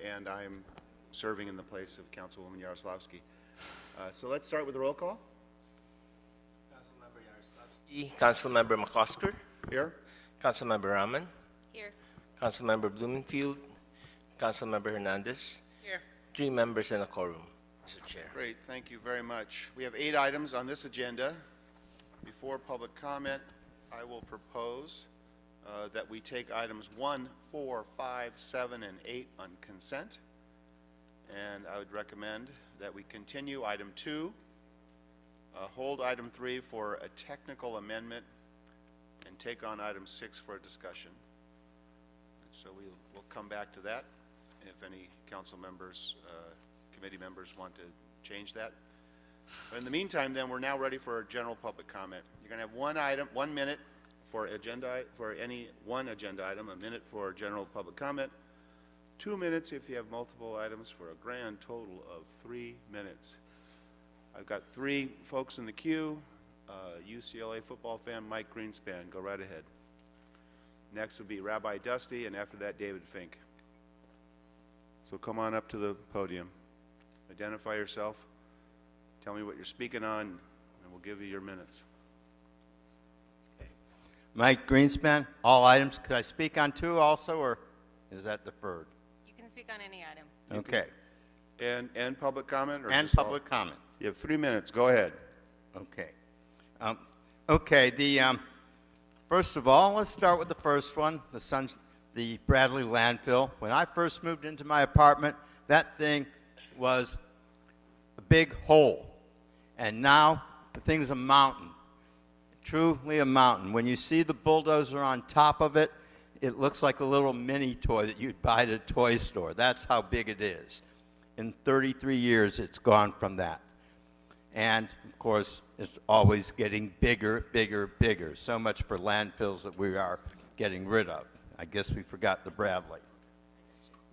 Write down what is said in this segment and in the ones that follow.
and I'm serving in the place of Councilwoman Yaroslavsky. So let's start with the roll call. Councilmember Yaroslavsky. Councilmember McCosker. Here. Councilmember Rahman. Here. Councilmember Blumenfield. Councilmember Hernandez. Here. 3 members in a quorum, Mr. Chair. Great, thank you very much. We have 8 items on this agenda. Before public comment, I will propose that we take items 1, 4, 5, 7, and 8 on consent. And I would recommend that we continue item 2, hold item 3 for a technical amendment, and take on item 6 for a discussion. So we'll come back to that if any council members, committee members want to change that. But in the meantime, then, we're now ready for general public comment. You're going to have 1 minute for any one agenda item, a minute for general public comment, 2 minutes if you have multiple items, for a grand total of 3 minutes. I've got 3 folks in the queue. UCLA football fan Mike Greenspan, go right ahead. Next would be Rabbi Dusty, and after that, David Fink. So come on up to the podium. Identify yourself. Tell me what you're speaking on, and we'll give you your minutes. Mike Greenspan, all items. Could I speak on 2 also, or is that deferred? You can speak on any item. Okay. And public comment? Or And just all? public comment. You have 3 minutes. Go ahead. Okay. Okay. First of all, let's start with the first one, the Bradley landfill. When I first moved into my apartment, that thing was a big hole. And now the thing's a mountain, truly a mountain. When you see the bulldozer on top of it, it looks like a little mini toy that you'd buy at a toy store. That's how big it is. In 33 years, it's gone from that. And, of course, it's always getting bigger, bigger, bigger. So much for landfills that we are getting rid of. I guess we forgot the Bradley.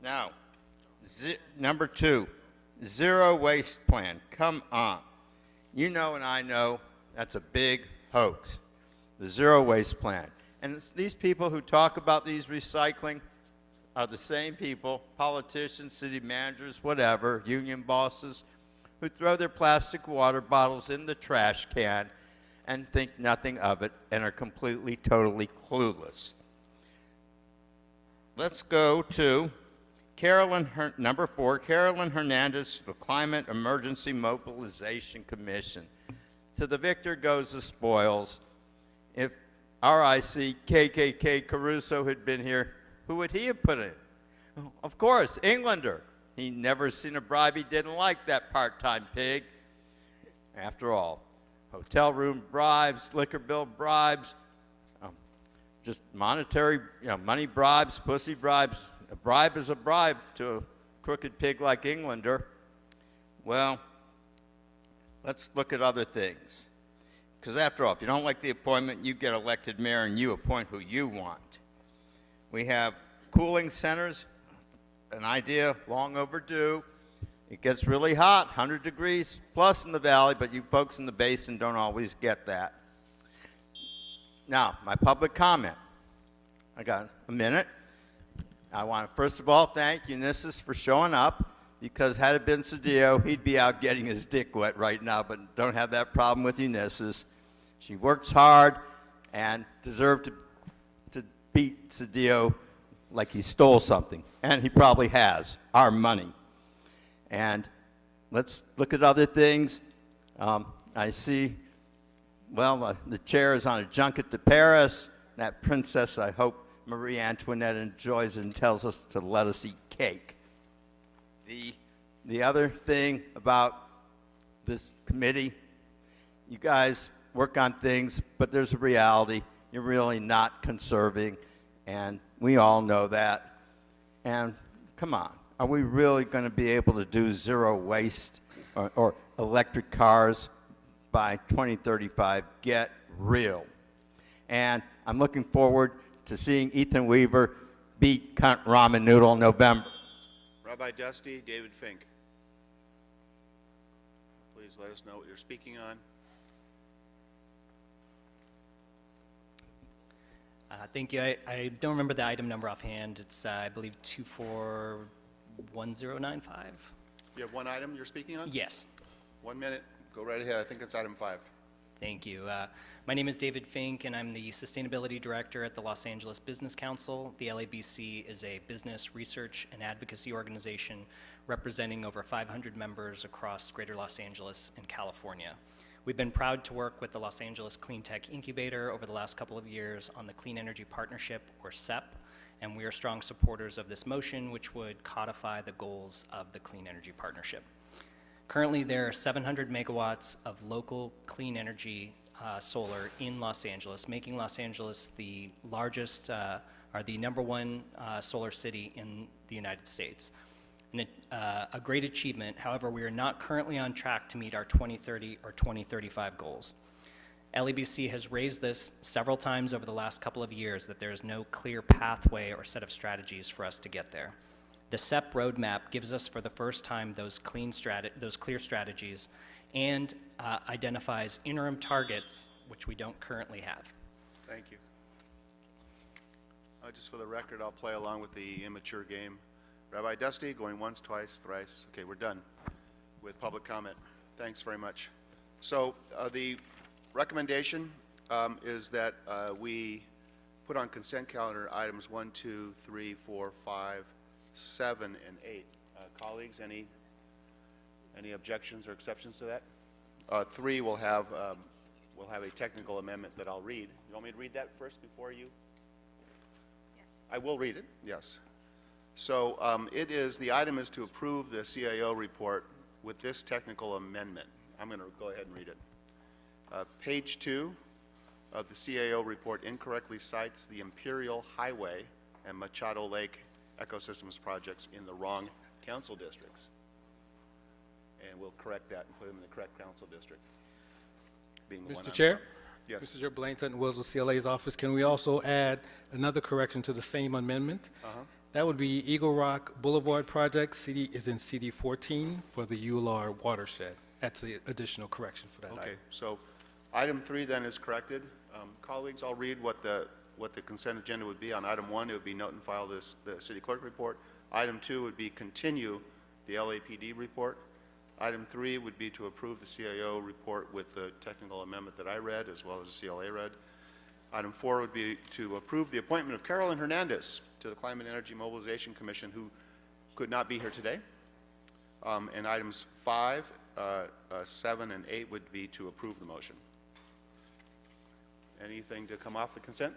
Now, number 2, zero waste plan. Come on. You know and I know that's a big hoax, the zero waste plan. And these people who talk about these recycling are the same people, politicians, city managers, whatever, union bosses, who throw their plastic water bottles in the trash can and think nothing of it and are completely, totally clueless. Let's go to number 4, Carolyn Hernandez, the Climate Emergency Mobilization Commission. To the victor goes the spoils. If RIC KKK Caruso had been here, who would he have put in? Of course, Englander. He never seen a bribe. He didn't like that part-time pig. After all, hotel room bribes, liquor bill bribes, just monetary, money bribes, pussy bribes. A bribe is a bribe to a crooked pig like Englander. Well, let's look at other things. Because after all, if you don't like the appointment, you get elected mayor and you appoint who you want. We have cooling centers, an idea long overdue. It gets really hot, 100 degrees plus in the valley, but you folks in the basin don't always get that. Now, my public comment. I got a minute. I want to first of all thank Unisys for showing up, because had it been Cedillo, he'd be out getting his dick wet right now, but don't have that problem with Unisys. She works hard and deserved to beat Cedillo like he stole something, and he probably has, our money. And let's look at other things. I see, well, the chair is on a junket to Paris. That princess, I hope Marie Antoinette enjoys it and tells us to let us eat cake. The other thing about this committee, you guys work on things, but there's a reality. You're really not conserving, and we all know that. And come on, are we really going to be able to do zero waste or electric cars by 2035? Get real. And I'm looking forward to seeing Ethan Weaver beat Cunt Ramen Noodle in November. Rabbi Dusty, David Fink. Please let us know what you're speaking on. Thank you. I don't remember the item number offhand. It's, I believe, 241 1095. You have one item you're speaking on? Yes. 1 minute. Go right ahead. I think it's item 5. Thank you. My name is David Fink, and I'm the Sustainability Director at the Los Angeles Business Council. The LABC is a business research and advocacy organization representing over 500 members across Greater Los Angeles and California. We've been proud to work with the Los Angeles Clean Tech Incubator over the last couple of years on the Clean Energy Partnership, or CEP, and we are strong supporters of this motion, which would codify the goals of the Clean Energy Partnership. Currently, there are 700 megawatts of local clean energy solar in Los Angeles, making Los Angeles the largest, or the #1 solar city in the United States. And a great achievement. However, we are not currently on track to meet our 2030 or 2035 goals. LABC has raised this several times over the last couple of years that there is no clear pathway or set of strategies for us to get there. The CEP roadmap gives us for the first time those clear strategies and identifies interim targets, which we don't currently have. Thank you. Just for the record, I'll play along with the immature game. Rabbi Dusty, going once, twice, thrice. Okay, we're done with public comment. Thanks very much. So the recommendation is that we put on consent calendar items 1, 2, 3, 4, 5, 7, and 8. Colleagues, any objections or exceptions to that? 3 will have a technical amendment that I'll read. You want me to read that first before you? Yes. I will read it, yes. So the item is to approve the CIO report with this technical amendment. I'm going to go ahead and read it. Page 2 of the CIO report incorrectly cites the Imperial Highway and Machado Lake ecosystems projects in the wrong council districts. And we'll correct that and put them in the correct council district. Being the one Mr. I'm Chair? from. Yes. Mr. Chair, Blaine Sutton, Wills with CLA's office. Can we also add another correction to the same amendment? That would be Eagle Rock Boulevard project. CD is in CD 14 for the ULR watershed. That's the additional correction for that Okay, item. so item 3 then is corrected. Colleagues, I'll read what the consent agenda would be. On item 1, it would be note and file the city clerk report. Item 2 would be continue the LAPD report. Item 3 would be to approve the CIO report with the technical amendment that I read, as well as the CLA read. Item 4 would be to approve the appointment of Carolyn Hernandez to the Climate Energy Mobilization Commission, who could not be here today. And items 5, 7, and 8 would be to approve the motion. Anything to come off the consent?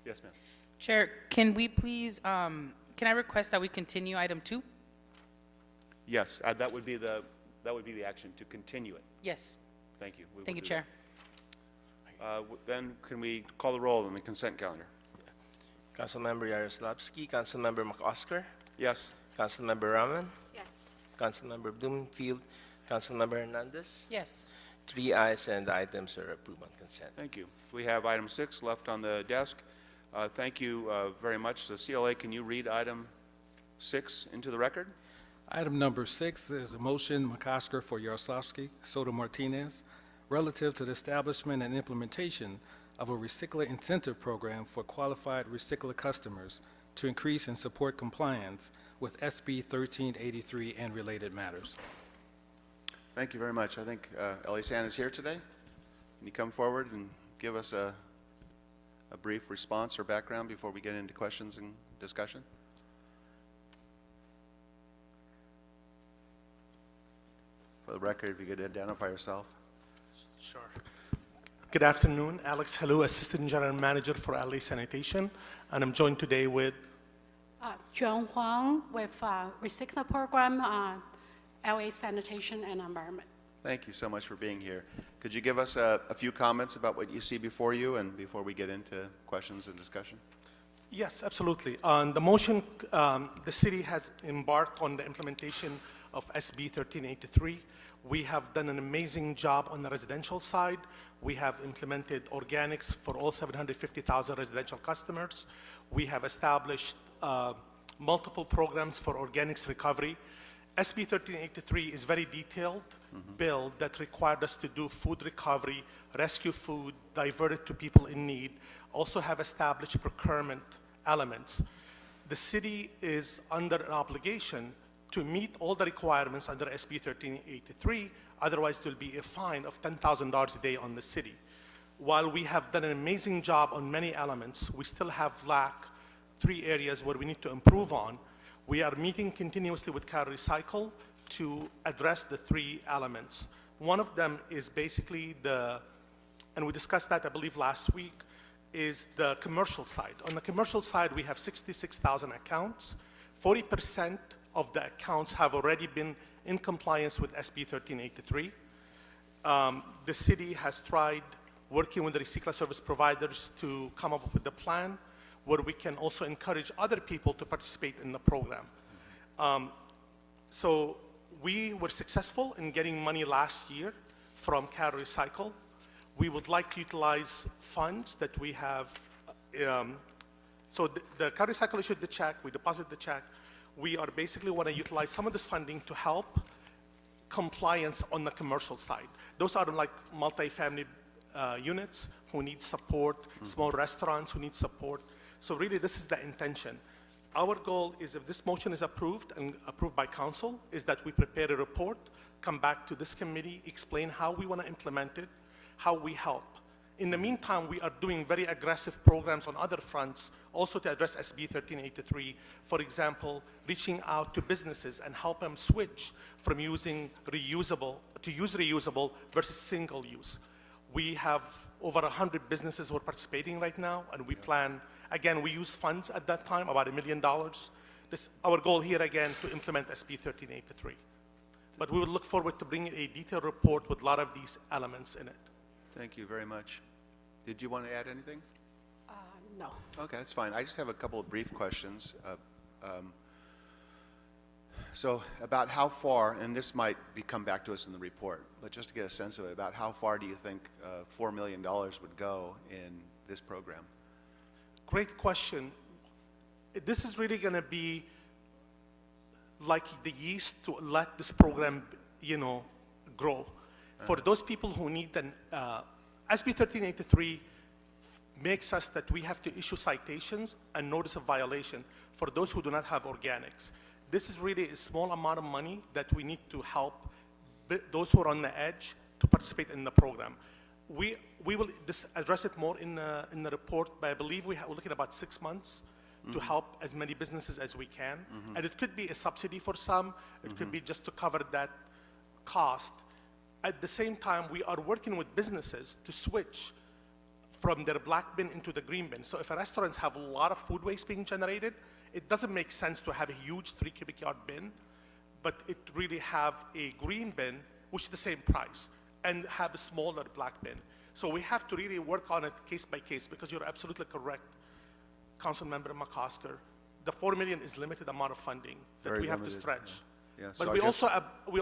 Yes, ma'am. Chair, can we please, can I request that we continue item 2? Yes, that would be the action, to continue it. Yes. Thank you. We will Thank you, do Chair. that. Then can we call the roll on the consent calendar? Councilmember Yaroslavsky, Councilmember McOsker, Yes. Councilmember Rahman, Yes. Councilmember Blumenfield, Councilmember Hernandez. Yes. 3 ayes, and the items are approved on consent. Thank you. We have item 6 left on the desk. Thank you very much. So CLA, can you read item 6 into the record? Item number 6 is a motion, McCosker for Yaroslavsky, Soto Martinez, relative to the establishment and implementation of a recycler incentive program for qualified recycler customers to increase and support compliance with SB 1383 and related matters. Thank you very much. I think Ellie San is here today. Can you come forward and give us a brief response or background before we get into questions and discussion? For the record, if you could identify yourself. Sure. Good afternoon, Alex Hello, Assistant General Manager for LA Sanitation, and I'm joined today with John Huang with Recycler Program, LA Sanitation and Environment. Thank you so much for being here. Could you give us a few comments about what you see before you and before we get into questions and discussion? Yes, absolutely. On the motion, the city has embarked on the implementation of SB 1383. We have done an amazing job on the residential side. We have implemented organics for all 750,000 residential customers. We have established multiple programs for organics recovery. SB 1383 is very detailed bill that required us to do food recovery, rescue food, divert it to people in need, also have established procurement elements. the city is under an obligation to meet all the requirements under SB 1383, otherwise there will be a fine of $10,000 a day on the city. While we have done an amazing job on many elements, we still have lack 3 areas where we need to improve on. We are meeting continuously with Car Recycle to address the 3 elements. One of them is basically and we discussed that, I believe, last week, is the commercial side. On the commercial side, we have 66,000 accounts. 40% of the accounts have already been in compliance with SB 1383. The city has tried working with the recycler service providers to come up with a plan where we can also encourage other people to participate in the program. So we were successful in getting money last year from Car Recycle. We would like to utilize funds that we have. So the Car Recycle issued the check, we deposit the check. We are basically want to utilize some of this funding to help compliance on the commercial side. Those are like multifamily units who need support, small restaurants who need support. So really, this is the intention. Our goal is, if this motion is approved and approved by council, is that we prepare a report, come back to this committee, explain how we want to implement it, how we help. In the meantime, we are doing very aggressive programs on other fronts, also to address SB 1383. For example, reaching out to businesses and help them switch from using reusable to use reusable versus single use. We have over 100 businesses who are participating right now, and we plan, again, we use funds at that time, about $1 million. Our goal here, again, to implement SB 1383. But we would look forward to bringing a detailed report with a lot of these elements in it. Thank you very much. Did you want to add anything? No. Okay, that's fine. I just have a couple of brief questions. So about how far, and this might come back to us in the report, but just to get a sense of it, about how far do you think $4 million would go in this program? Great question. This is really going to be like the yeast to let this program, grow. For those people who need an, SB 1383 makes us that we have to issue citations and notice of violation for those who do not have organics. This is really a small amount of money that we need to help those who are on the edge to participate in the program. We will address it more in the report, but I believe we're looking at about 6 months to help as many businesses as we can. And it could be a subsidy for some. It could be just to cover that cost. At the same time, we are working with businesses to switch from their black bin into the green bin. So if restaurants have a lot of food waste being generated, it doesn't make sense to have a huge 3 cubic yard bin, but it really have a green bin, which is the same price, and have a smaller black bin. So we have to really work on it case by case, because you're absolutely correct, Councilmember McCosker. The $4 million is limited amount of funding that Very we have to limited, stretch. Yeah, so But I we guess-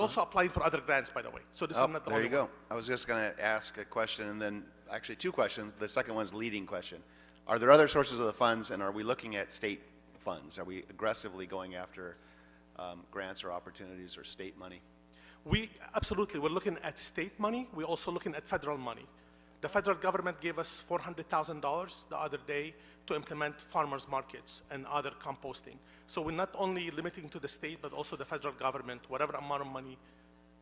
also applying for other grants, by the way. So this is not the There only you one. go. I was just going to ask a question, and then actually 2 questions. The second one's leading question. Are there other sources of the funds, and are we looking at state funds? Are we aggressively going after grants or opportunities or state money? Absolutely, we're looking at state money. We're also looking at federal money. The federal government gave us $400,000 the other day to implement farmers markets and other composting. So we're not only limiting to the state, but also the federal government, whatever amount of money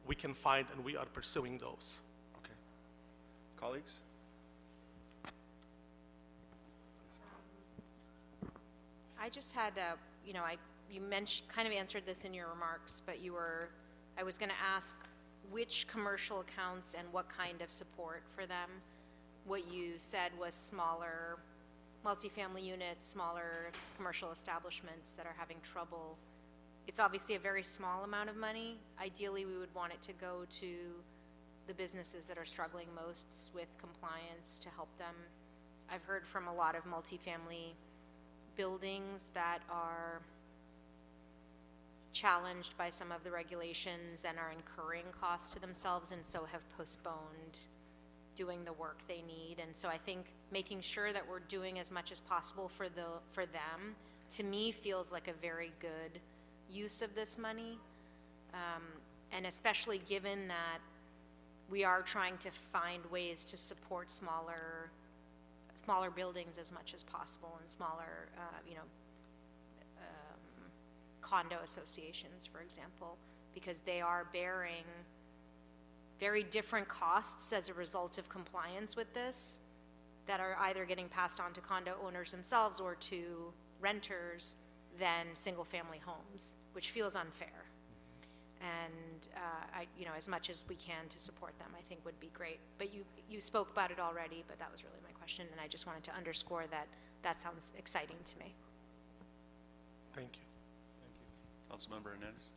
we can find, and we are pursuing those. Okay. Colleagues? I just had, you mentioned, kind of answered this in your remarks, but I was going to ask which commercial accounts and what kind of support for them. What you said was smaller multifamily units, smaller commercial establishments that are having trouble. It's obviously a very small amount of money. Ideally, we would want it to go to the businesses that are struggling most with compliance to help them. I've heard from a lot of multifamily buildings that are challenged by some of the regulations and are incurring costs to themselves, and so have postponed doing the work they need. And so I think making sure that we're doing as much as possible for them, to me, feels like a very good use of this money. And especially given that we are trying to find ways to support smaller buildings as much as possible, and smaller, condo associations, for example, because they are bearing very different costs as a result of compliance with this that are either getting passed on to condo owners themselves or to renters than single-family homes, which feels unfair. And as much as we can to support them, I think would be great. But you spoke about it already, but that was really my question, and I just wanted to underscore that that sounds exciting to me. Thank you. Councilmember Hernandez?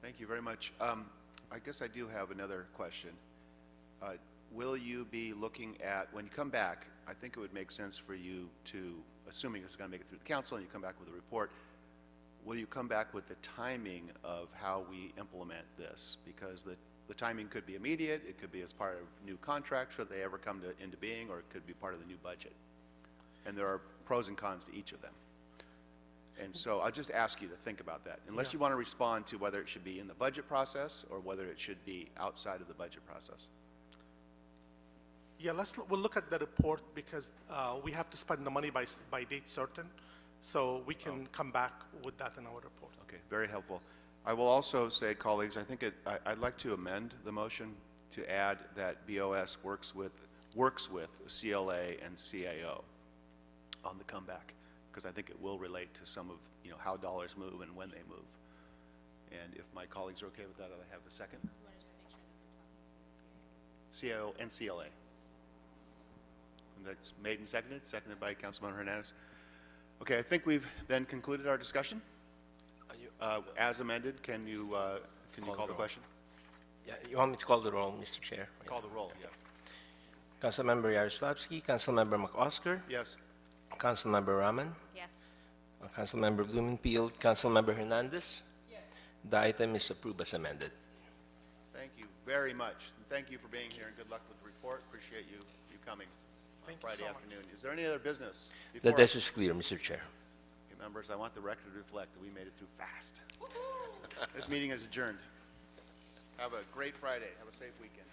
Thank you very much. I guess I do have another question. Will you be looking at, when you come back, I think it would make sense for you to, assuming it's going to make it through the council and you come back with a report, will you come back with the timing of how we implement this? Because the timing could be immediate, it could be as part of new contracts, should they ever come into being, or it could be part of the new budget. And there are pros and cons to each of them. And so I'll just ask you to think about that, unless you want to respond to whether it should be in the budget process or whether it should be outside of the budget process. Yeah, we'll look at the report because we have to spend the money by date certain, so we can come back with that in our report. Okay, very helpful. I will also say, colleagues, I think I'd like to amend the motion to add that BOS works with CLA and CAO on the comeback, because I think it will relate to some of, how dollars move and when they move. And if my colleagues are okay with that, I'll have a second. CAO and CLA. And that's made and seconded by Councilmember Hernandez. Okay, I think we've then concluded our discussion. As amended, can you call the question? Yeah, you want me to call the roll, Mr. Chair? Call the roll, yeah. Councilmember Yaroslavsky, Councilmember McOsker, Yes. Councilmember Rahman, Yes. Councilmember Blumenfield, Councilmember Hernandez. Yes. The item is approved as amended. Thank you very much. And thank you for being here, and good luck with the report. Appreciate you coming on Thank you Friday so much. afternoon. Is there any other business? The before desk us? is clear, Mr. Chair. Okay, members, I want the record to reflect that we made it through fast. This meeting is adjourned. Have a great Friday. Have a safe weekend.